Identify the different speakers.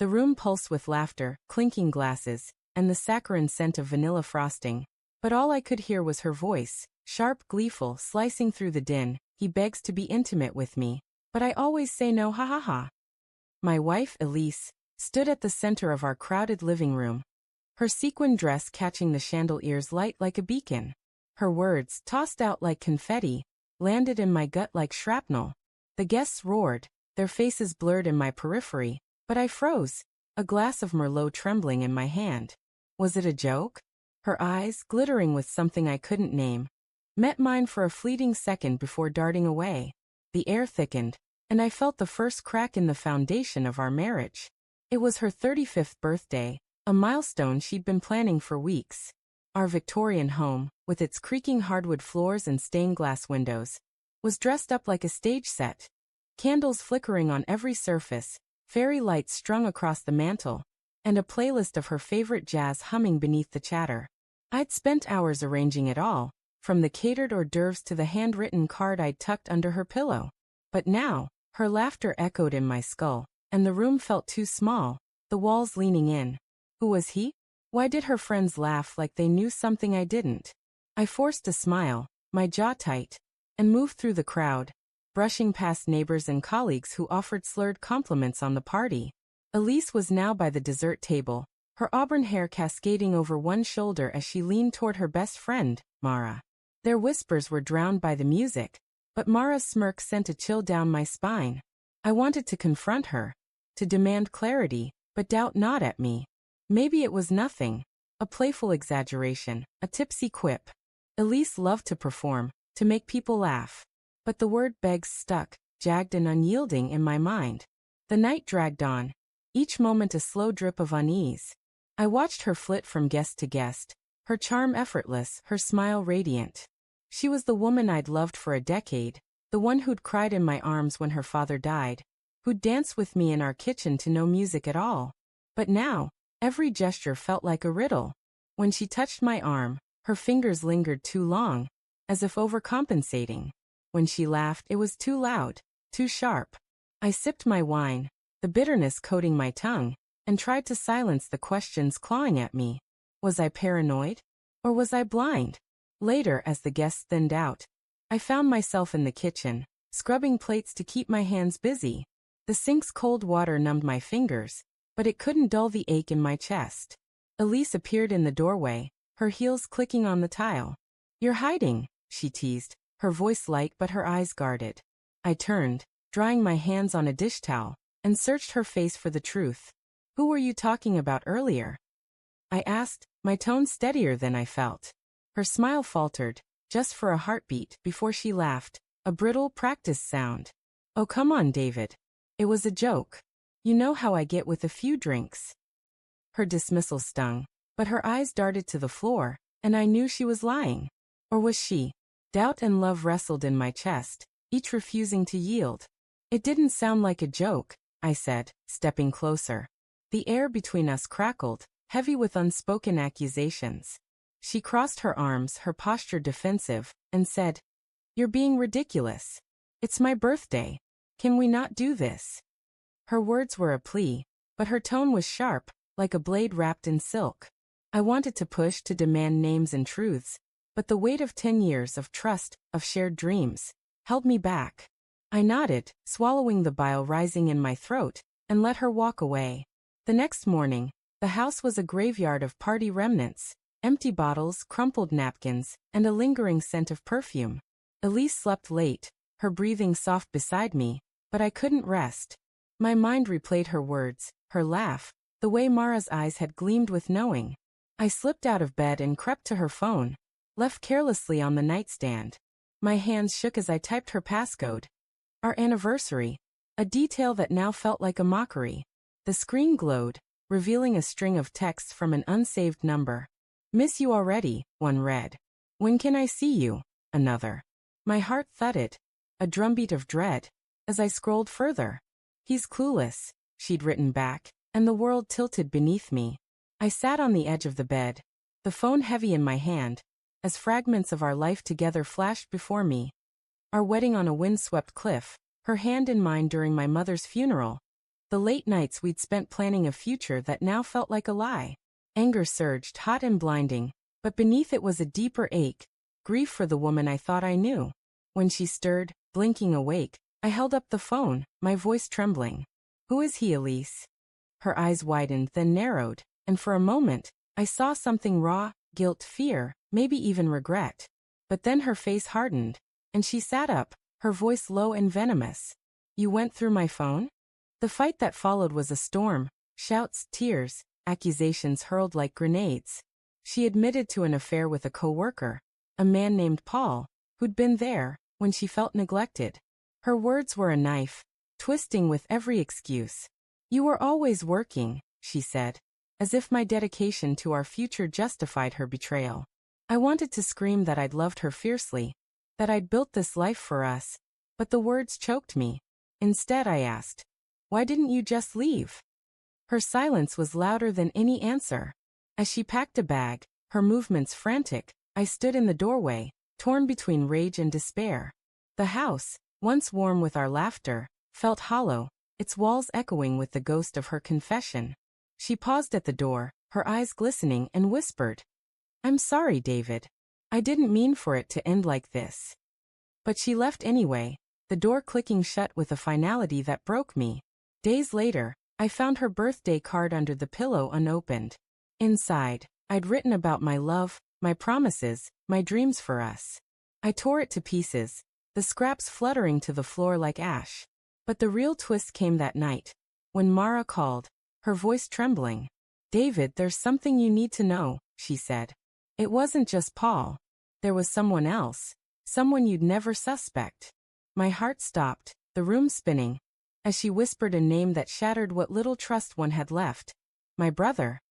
Speaker 1: The room pulsed with laughter, clinking glasses, and the saccharine scent of vanilla frosting. But all I could hear was her voice, sharp, gleeful, slicing through the din. He begs to be intimate with me, but I always say no, ha ha ha. My wife, Elise, stood at the center of our crowded living room, her sequin dress catching the chandelier's light like a beacon. Her words, tossed out like confetti, landed in my gut like shrapnel. The guests roared, their faces blurred in my periphery, but I froze, a glass of Merlot trembling in my hand. Was it a joke? Her eyes, glittering with something I couldn't name, met mine for a fleeting second before darting away. The air thickened, and I felt the first crack in the foundation of our marriage. It was her 35th birthday, a milestone she'd been planning for weeks. Our Victorian home, with its creaking hardwood floors and stained glass windows, was dressed up like a stage set. Candles flickering on every surface, fairy lights strung across the mantel, and a playlist of her favorite jazz humming beneath the chatter. I'd spent hours arranging it all, from the catered hors d'oeuvres to the handwritten card I'd tucked under her pillow. But now, her laughter echoed in my skull, and the room felt too small, the walls leaning in. Who was he? Why did her friends laugh like they knew something I didn't? I forced a smile, my jaw tight, and moved through the crowd, brushing past neighbors and colleagues who offered slurred compliments on the party. Elise was now by the dessert table, her auburn hair cascading over one shoulder as she leaned toward her best friend, Mara. Their whispers were drowned by the music, but Mara's smirk sent a chill down my spine. I wanted to confront her, to demand clarity, but doubt not at me. Maybe it was nothing, a playful exaggeration, a tipsy quip. Elise loved to perform, to make people laugh. But the word begs stuck, jagged and unyielding in my mind. The night dragged on, each moment a slow drip of unease. I watched her flit from guest to guest, her charm effortless, her smile radiant. She was the woman I'd loved for a decade, the one who'd cried in my arms when her father died, who'd danced with me in our kitchen to no music at all. But now, every gesture felt like a riddle. When she touched my arm, her fingers lingered too long, as if overcompensating. When she laughed, it was too loud, too sharp. I sipped my wine, the bitterness coating my tongue, and tried to silence the questions clawing at me. Was I paranoid? Or was I blind? Later, as the guests thinned out, I found myself in the kitchen, scrubbing plates to keep my hands busy. The sink's cold water numbed my fingers, but it couldn't dull the ache in my chest. Elise appeared in the doorway, her heels clicking on the tile. "You're hiding," she teased, her voice light but her eyes guarded. I turned, drying my hands on a dish towel, and searched her face for the truth. "Who were you talking about earlier?" I asked, my tone steadier than I felt. Her smile faltered, just for a heartbeat, before she laughed, a brittle, practiced sound. "Oh, come on, David. It was a joke. You know how I get with a few drinks." Her dismissal stung, but her eyes darted to the floor, and I knew she was lying. Or was she? Doubt and love wrestled in my chest, each refusing to yield. "It didn't sound like a joke," I said, stepping closer. The air between us crackled, heavy with unspoken accusations. She crossed her arms, her posture defensive, and said, "You're being ridiculous. It's my birthday. Can we not do this?" Her words were a plea, but her tone was sharp, like a blade wrapped in silk. I wanted to push, to demand names and truths, but the weight of 10 years of trust, of shared dreams, held me back. I nodded, swallowing the bile rising in my throat, and let her walk away. The next morning, the house was a graveyard of party remnants, empty bottles, crumpled napkins, and a lingering scent of perfume. Elise slept late, her breathing soft beside me, but I couldn't rest. My mind replayed her words, her laugh, the way Mara's eyes had gleamed with knowing. I slipped out of bed and crept to her phone, left carelessly on the nightstand. My hands shook as I typed her passcode. Our anniversary, a detail that now felt like a mockery. The screen glowed, revealing a string of texts from an unsaved number. "Miss you already," one read. "When can I see you?" another. My heart thudded, a drumbeat of dread, as I scrolled further. "He's clueless," she'd written back, and the world tilted beneath me. I sat on the edge of the bed, the phone heavy in my hand, as fragments of our life together flashed before me. Our wedding on a windswept cliff, her hand in mine during my mother's funeral, The late nights we'd spent planning a future that now felt like a lie. Anger surged, hot and blinding, but beneath it was a deeper ache, grief for the woman I thought I knew. When she stirred, blinking awake, I held up the phone, my voice trembling. "Who is he, Elise?" Her eyes widened, then narrowed, and for a moment, I saw something raw, guilt, fear, maybe even regret. But then her face hardened, and she sat up, her voice low and venomous. "You went through my phone?" The fight that followed was a storm, shouts, tears, accusations hurled like grenades. She admitted to an affair with a coworker, a man named Paul, who'd been there when she felt neglected. Her words were a knife, twisting with every excuse. "You were always working," she said, as if my dedication to our future justified her betrayal. I wanted to scream that I'd loved her fiercely, that I'd built this life for us, but the words choked me. Instead, I asked, "Why didn't you just leave?" Her silence was louder than any answer. As she packed a bag, her movements frantic, I stood in the doorway, torn between rage and despair. The house, once warm with our laughter, felt hollow, its walls echoing with the ghost of her confession. She paused at the door, her eyes glistening, and whispered, "I'm sorry, David. I didn't mean for it to end like this." But she left anyway, the door clicking shut with a finality that broke me. Days later, I found her birthday card under the pillow unopened. Inside, I'd written about my love, my promises, my dreams for us. I tore it to pieces, the scraps fluttering to the floor like ash. But the real twist came that night, when Mara called, her voice trembling. "David, there's something you need to know," she said. "It wasn't just Paul. There was someone else, someone you'd never suspect." My heart stopped, the room spinning, as she whispered a name that shattered what little trust one had left. "My brother."